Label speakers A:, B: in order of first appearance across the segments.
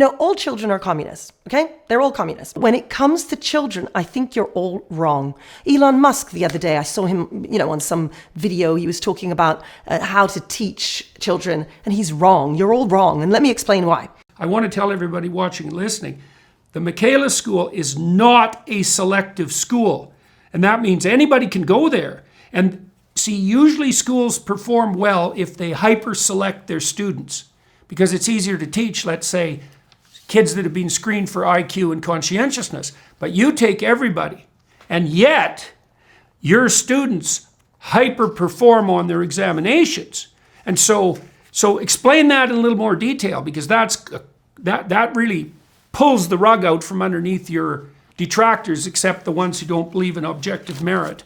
A: all children are communists, okay? They're all communists. When it comes to children, I think you're all wrong. Elon Musk, the other day, I saw him, on some video, he was talking about how to teach children, and he's wrong. You're all wrong, and let me explain why.
B: I want to tell everybody watching and listening, the Michaela School is not a selective school, and that means anybody can go there. And see, usually schools perform well if they hyper-select their students, because it's easier to teach, let's say, kids that have been screened for IQ and conscientiousness. But you take everybody, and yet your students hyper-perform on their examinations. And so explain that in a little more detail, because that really pulls the rug out from underneath your detractors, except the ones who don't believe in objective merit.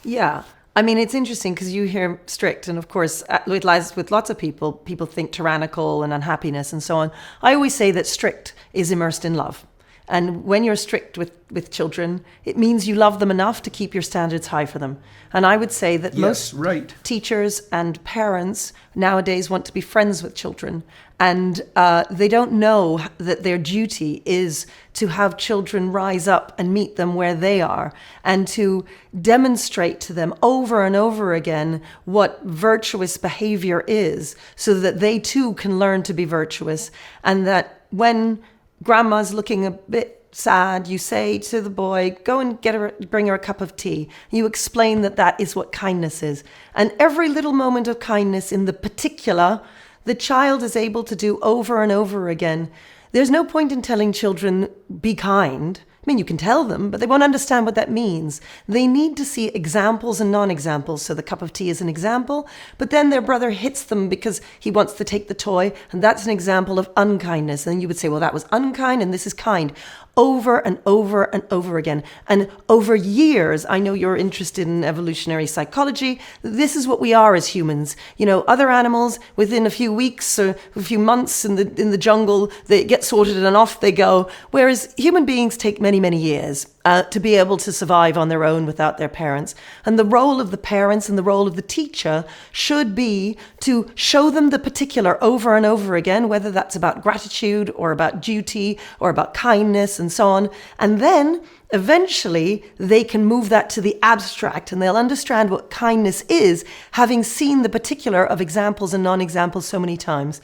A: Yeah. I mean, it's interesting because you hear strict, and of course, it lies with lots of people. People think tyrannical and unhappiness and so on. I always say that strict is immersed in love. And when you're strict with children, it means you love them enough to keep your standards high for them. And I would say that most teachers and parents nowadays want to be friends with children. And they don't know that their duty is to have children rise up and meet them where they are, and to demonstrate to them over and over again what virtuous behavior is, so that they too can learn to be virtuous. And that when grandma's looking a bit sad, you say to the boy, go and bring her a cup of tea. You explain that is what kindness is. And every little moment of kindness in the particular, the child is able to do over and over again. There's no point in telling children, be kind. I mean, you can tell them, but they won't understand what that means. They need to see examples and non-examples. So the cup of tea is an example, but then their brother hits them because he wants to take the toy, and that's an example of unkindness. And you would say, well, that was unkind and this is kind. Over and over and over again. And over years, I know you're interested in evolutionary psychology. This is what we are as humans. Other animals, within a few weeks or a few months in the jungle, they get sorted and off they go. Whereas human beings take many, many years to be able to survive on their own without their parents. And the role of the parents and the role of the teacher should be to show them the particular over and over again, whether that's about gratitude or about duty or about kindness and so on. And then eventually they can move that to the abstract, and they'll understand what kindness is, having seen the particular of examples and non-examples so many times.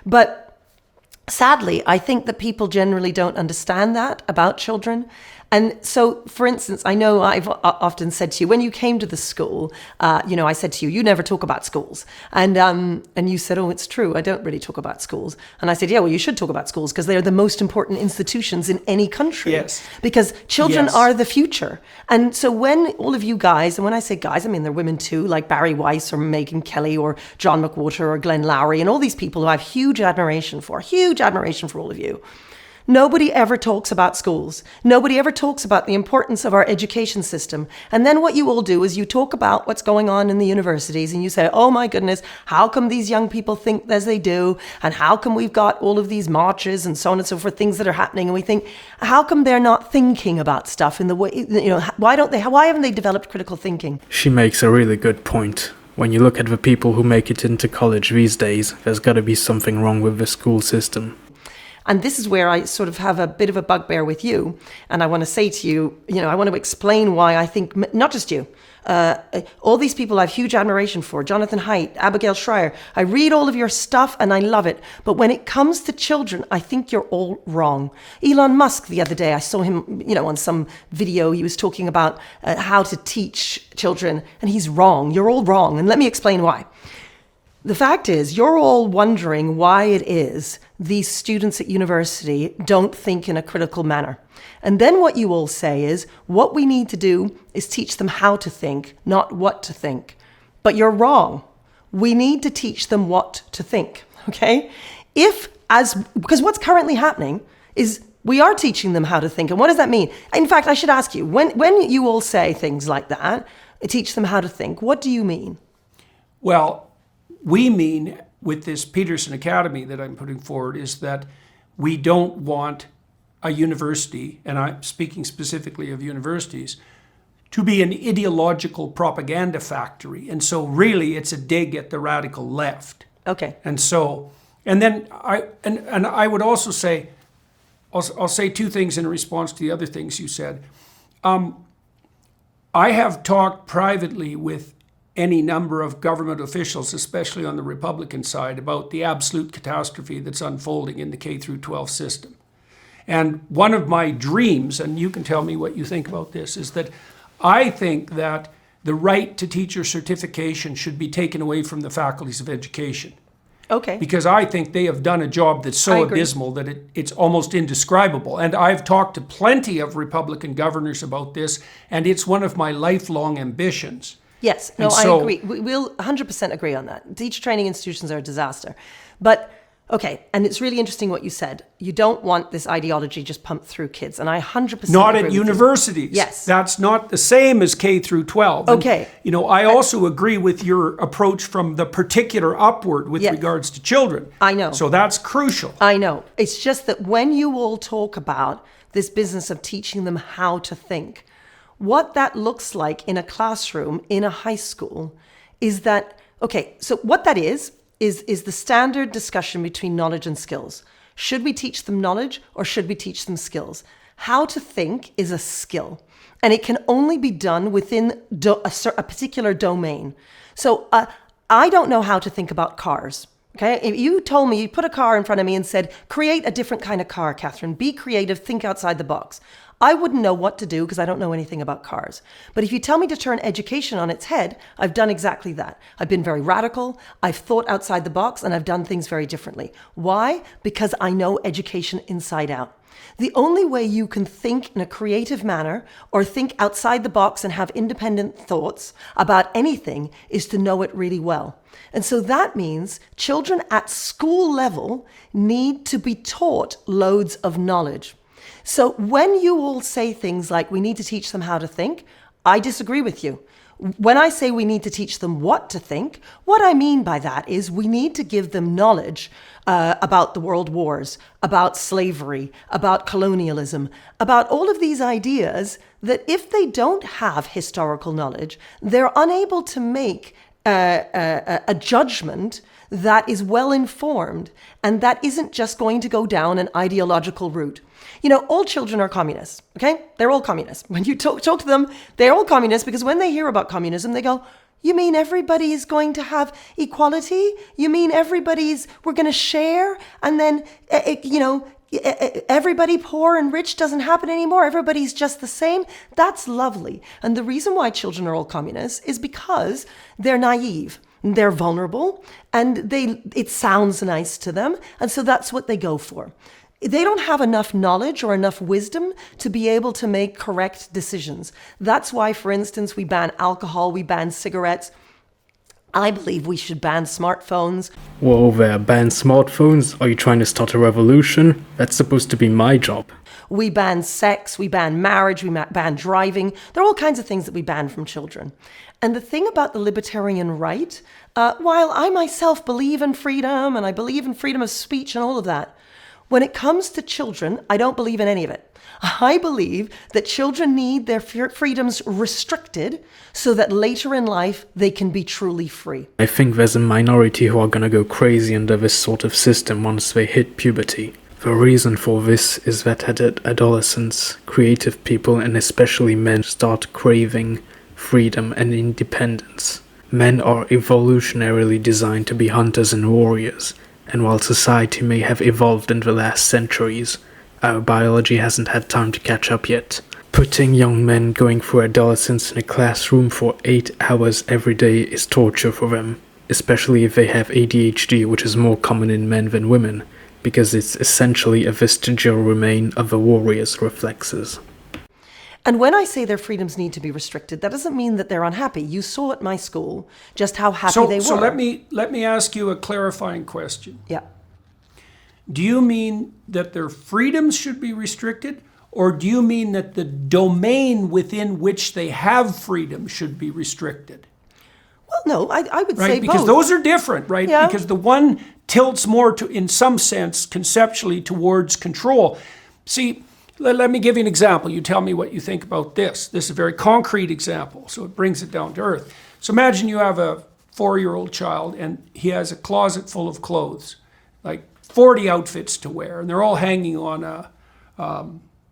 A: But sadly, I think that people generally don't understand that about children. And so, for instance, I know I've often said to you, when you came to the school, I said to you, you never talk about schools. And you said, oh, it's true, I don't really talk about schools. And I said, yeah, well, you should talk about schools because they're the most important institutions in any country.
B: Yes.
A: Because children are the future. And so when all of you guys, and when I say guys, I mean they're women too, like Barry Weiss or Megan Kelly or John McWhorter or Glenn Lowry and all these people who I have huge admiration for all of you. Nobody ever talks about schools. Nobody ever talks about the importance of our education system. And then what you all do is you talk about what's going on in the universities and you say, oh my goodness, how come these young people think as they do? And how come we've got all of these marches and so on and so forth, things that are happening? And we think, how come they're not thinking about stuff in the way, why haven't they developed critical thinking?
C: She makes a really good point. When you look at the people who make it into college these days, there's got to be something wrong with the school system.
A: And this is where I sort of have a bit of a bugbear with you. And I want to say to you, I want to explain why I think, not just you, all these people I have huge admiration for, Jonathan Haidt, Abigail Schreier. I read all of your stuff and I love it. But when it comes to children, I think you're all wrong. Elon Musk, the other day, I saw him, on some video, he was talking about how to teach children, and he's wrong. You're all wrong. And let me explain why. The fact is, you're all wondering why it is these students at university don't think in a critical manner. And then what you all say is, what we need to do is teach them how to think, not what to think. But you're wrong. We need to teach them what to think, okay? Because what's currently happening is we are teaching them how to think. And what does that mean? In fact, I should ask you, when you all say things like that, teach them how to think, what do you mean?
B: Well, we mean with this Peterson Academy that I'm putting forward is that we don't want a university, and I'm speaking specifically of universities, to be an ideological propaganda factory. And so really it's a dig at the radical left.
A: Okay.
B: And then I would also say I'll say two things in response to the other things you said. I have talked privately with any number of government officials, especially on the Republican side, about the absolute catastrophe that's unfolding in the K through 12 system. And one of my dreams, and you can tell me what you think about this, is that I think that the right to teacher certification should be taken away from the faculties of education.
A: Okay.
B: Because I think they have done a job that's so abysmal that it's almost indescribable. And I've talked to plenty of Republican governors about this, and it's one of my lifelong ambitions.
A: Yes, no, I agree. We'll 100% agree on that. Teacher training institutions are a disaster. But, okay, and it's really interesting what you said. You don't want this ideology just pumped through kids, and I 100%
B: Not
A: agree
B: at universities.
A: Yes.
B: That's not the same as K through 12.
A: Okay.
B: And, I also agree with your approach from the particular upward with regards to children.
A: I know.
B: So that's crucial.
A: I know. It's just that when you all talk about this business of teaching them how to think, what that looks like in a classroom in a high school is that, okay, so what that is the standard discussion between knowledge and skills. Should we teach them knowledge or should we teach them skills? How to think is a skill, and it can only be done within a particular domain. So I don't know how to think about cars. Okay, if you told me, you put a car in front of me and said, create a different kind of car, Catherine, be creative, think outside the box. I wouldn't know what to do because I don't know anything about cars. But if you tell me to turn education on its head, I've done exactly that. I've been very radical, I've thought outside the box, and I've done things very differently. Why? Because I know education inside out. The only way you can think in a creative manner or think outside the box and have independent thoughts about anything is to know it really well. And so that means children at school level need to be taught loads of knowledge. So when you all say things like we need to teach them how to think, I disagree with you. When I say we need to teach them what to think, what I mean by that is we need to give them knowledge about the world wars, about slavery, about colonialism, about all of these ideas that if they don't have historical knowledge, they're unable to make a judgment that is well informed and that isn't just going to go down an ideological route. All children are communists, okay? They're all communists. When you talk to them, they're all communists because when they hear about communism, they go, you mean everybody is going to have equality? You mean we're going to share? And then, everybody poor and rich doesn't happen anymore. Everybody's just the same. That's lovely. And the reason why children are all communists is because they're naive. They're vulnerable and it sounds nice to them. And so that's what they go for. They don't have enough knowledge or enough wisdom to be able to make correct decisions. That's why, for instance, we ban alcohol, we ban cigarettes. I believe we should ban smartphones.
C: Whoa there, ban smartphones? Are you trying to start a revolution? That's supposed to be my job.
A: We ban sex, we ban marriage, we ban driving. There are all kinds of things that we ban from children. And the thing about the libertarian right, while I myself believe in freedom and I believe in freedom of speech and all of that, when it comes to children, I don't believe in any of it. I believe that children need their freedoms restricted so that later in life they can be truly free.
C: I think there's a minority who are gonna go crazy under this sort of system once they hit puberty. The reason for this is that at adolescence, creative people and especially men start craving freedom and independence. Men are evolutionarily designed to be hunters and warriors, and while society may have evolved in the last centuries, our biology hasn't had time to catch up yet. Putting young men going through adolescence in a classroom for 8 hours every day is torture for them, especially if they have ADHD, which is more common in men than women, because it's essentially a vestigial remain of the warrior's reflexes.
A: And when I say their freedoms need to be restricted, that doesn't mean that they're unhappy. You saw at my school just how happy they were.
B: So let me ask you a clarifying question.
A: Yeah.
B: Do you mean that their freedoms should be restricted, or do you mean that the domain within which they have freedom should be restricted?
A: Well, no, I would
B: right?
A: say
B: Because
A: both.
B: those are different, right?
A: Yeah.
B: Because the one tilts more to, in some sense, conceptually towards control. See, let me give you an example. You tell me what you think about this. This is a very concrete example, so it brings it down to earth. So imagine you have a 4-year-old child and he has a closet full of clothes, like 40 outfits to wear, and they're all hanging on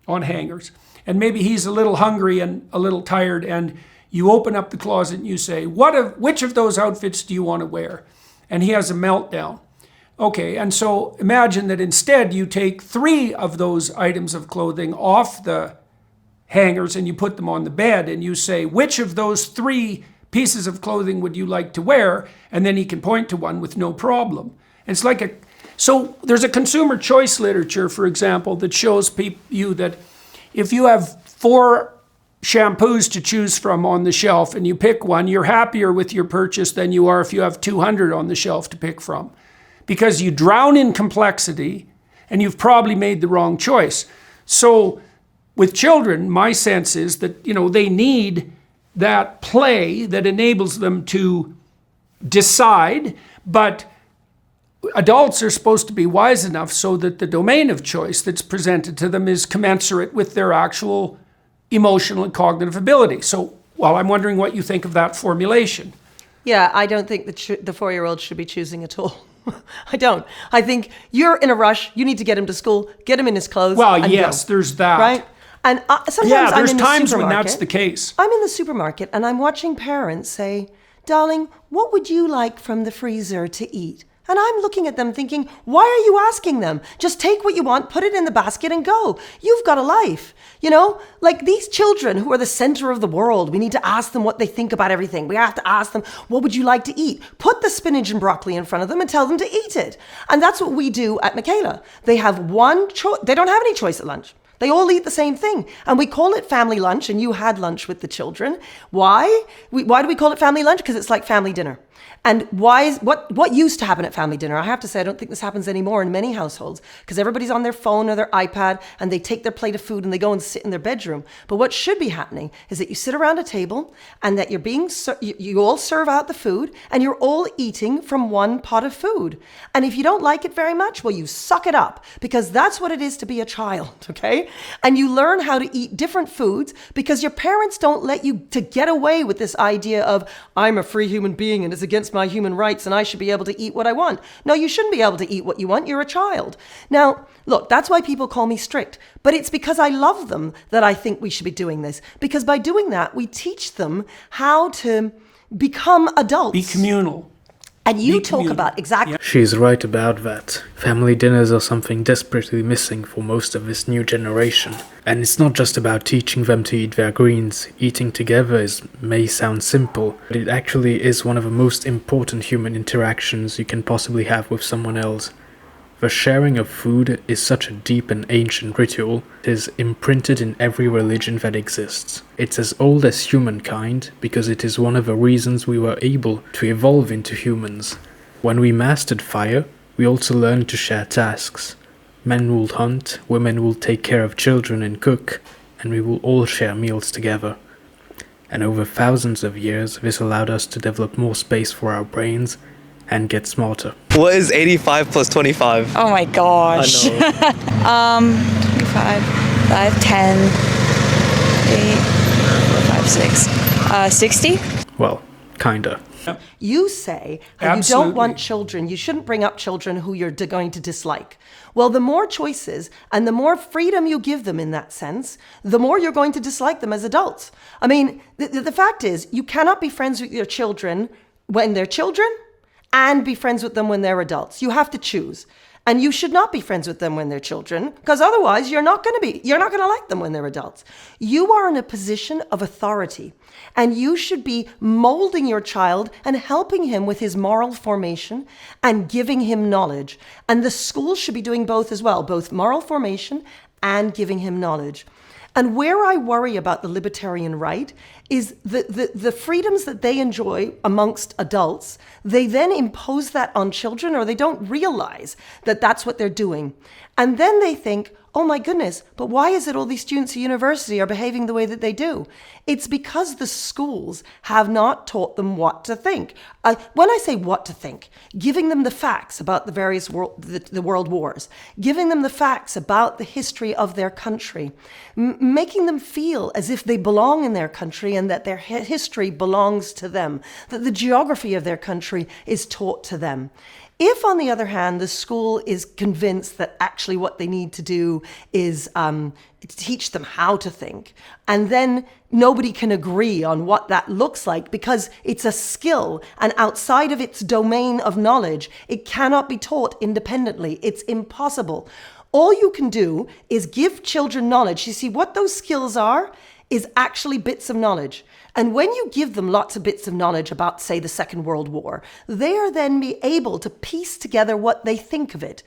B: on hangers. And maybe he's a little hungry and a little tired, and you open up the closet and you say, which of those outfits do you want to wear? And he has a meltdown. Okay, and so imagine that instead you take 3 of those items of clothing off the hangers and you put them on the bed, and you say, which of those 3 pieces of clothing would you like to wear? And then he can point to one with no problem. And it's like so there's a consumer choice literature, for example, that shows you that if you have 4 shampoos to choose from on the shelf and you pick one, you're happier with your purchase than you are if you have 200 on the shelf to pick from. Because you drown in complexity and you've probably made the wrong choice. So with children, my sense is that, they need that play that enables them to decide, but adults are supposed to be wise enough so that the domain of choice that's presented to them is commensurate with their actual emotional and cognitive ability. So, I'm wondering what you think of that formulation.
A: Yeah, I don't think the 4-year-old should be choosing at all. I don't. I think you're in a rush. You need to get him to school, get him in his clothes.
B: Well, yes, there's that.
A: Right? And sometimes
B: there's
A: I'm in the
B: times
A: supermarket,
B: when that's the case.
A: I'm in the supermarket and I'm watching parents say, darling, what would you like from the freezer to eat? And I'm looking at them thinking, why are you asking them? Just take what you want, put it in the basket and go. You've got a life. Like these children who are the center of the world, we need to ask them what they think about everything. We have to ask them, what would you like to eat? Put the spinach and broccoli in front of them and tell them to eat it. And that's what we do at Michaela. They have one choice. They don't have any choice at lunch. They all eat the same thing. And we call it family lunch, and you had lunch with the children. Why? Why do we call it family lunch? Because it's like family dinner. And what used to happen at family dinner? I have to say, I don't think this happens anymore in many households because everybody's on their phone or their iPad and they take their plate of food and they go and sit in their bedroom. But what should be happening is that you sit around a table and that you all serve out the food and you're all eating from one pot of food. And if you don't like it very much, well, you suck it up because that's what it is to be a child, okay? And you learn how to eat different foods because your parents don't let you to get away with this idea of I'm a free human being and it's against my human rights and I should be able to eat what I want. No, you shouldn't be able to eat what you want. You're a child. Now, look, that's why people call me strict, but it's because I love them that I think we should be doing this. Because by doing that, we teach them how to become adults.
B: Be communal.
A: And you talk about exactly.
C: She's right about that. Family dinners are something desperately missing for most of this new generation. And it's not just about teaching them to eat their greens. Eating together may sound simple, but it actually is one of the most important human interactions you can possibly have with someone else. The sharing of food is such a deep and ancient ritual. It is imprinted in every religion that exists. It's as old as humankind because it is one of the reasons we were able to evolve into humans. When we mastered fire, we also learned to share tasks. Men will hunt, women will take care of children and cook, and we will all share meals together. And over thousands of years, this allowed us to develop more space for our brains and get smarter.
D: What is 85 plus 25?
E: Oh my gosh. 25, 5, 10, 8, 4, 5, 6, 60?
C: Well, kinda.
A: You say how you don't want children, you shouldn't bring up children who you're going to dislike. Well, the more choices and the more freedom you give them in that sense, the more you're going to dislike them as adults. I mean, the fact is, you cannot be friends with your children when they're children and be friends with them when they're adults. You have to choose. And you should not be friends with them when they're children, because otherwise you're not going to like them when they're adults. You are in a position of authority, and you should be molding your child and helping him with his moral formation and giving him knowledge. And the school should be doing both as well, both moral formation and giving him knowledge. And where I worry about the libertarian right is the freedoms that they enjoy amongst adults, they then impose that on children, or they don't realize that that's what they're doing. And then they think, oh my goodness, but why is it all these students at university are behaving the way that they do? It's because the schools have not taught them what to think. When I say what to think, giving them the facts about the various the world wars, giving them the facts about the history of their country, making them feel as if they belong in their country and that their history belongs to them, that the geography of their country is taught to them. If, on the other hand, the school is convinced that actually what they need to do is teach them how to think, and then nobody can agree on what that looks like because it's a skill, and outside of its domain of knowledge, it cannot be taught independently. It's impossible. All you can do is give children knowledge. You see, what those skills are is actually bits of knowledge. And when you give them lots of bits of knowledge about, say, the Second World War, they are then be able to piece together what they think of it.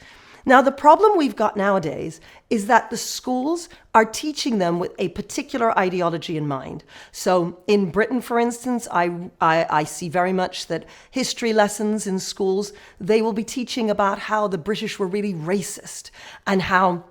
A: Now, the problem we've got nowadays is that the schools are teaching them with a particular ideology in mind. So in Britain, for instance, I see very much that history lessons in schools, they will be teaching about how the British were really racist and how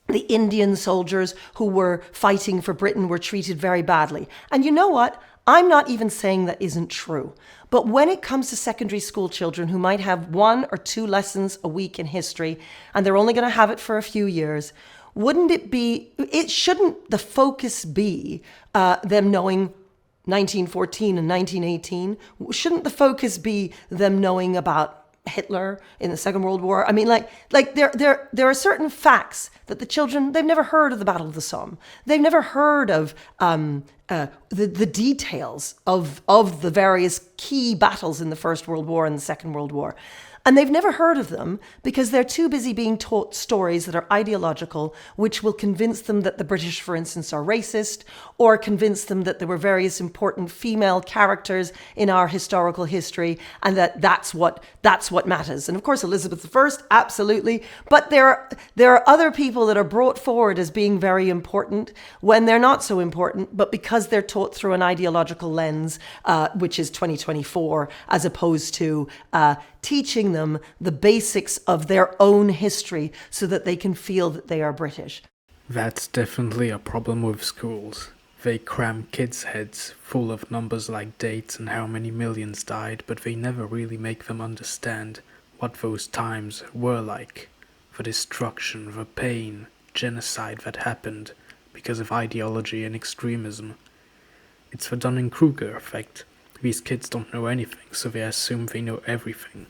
A: the Indian soldiers who were fighting for Britain were treated very badly. And you know what? I'm not even saying that isn't true. But when it comes to secondary school children who might have 1 or 2 lessons a week in history, and they're only going to have it for a few years, shouldn't the focus be them knowing 1914 and 1918? Shouldn't the focus be them knowing about Hitler in the Second World War? I mean, there are certain facts that the children, they've never heard of the Battle of the Somme. They've never heard of the details of the various key battles in the First World War and the Second World War. And they've never heard of them because they're too busy being taught stories that are ideological, which will convince them that the British, for instance, are racist, or convince them that there were various important female characters in our historical history, and that's what matters. And of course, Elizabeth I, absolutely. But there are other people that are brought forward as being very important when they're not so important, but because they're taught through an ideological lens, which is 2024, as opposed to teaching them the basics of their own history so that they can feel that they are British.
C: That's definitely a problem with schools. They cram kids' heads full of numbers like dates and how many millions died, but they never really make them understand what those times were like. The destruction, the pain, genocide that happened because of ideology and extremism. It's the Dunning-Kruger effect. These kids don't know anything, so they assume they know everything.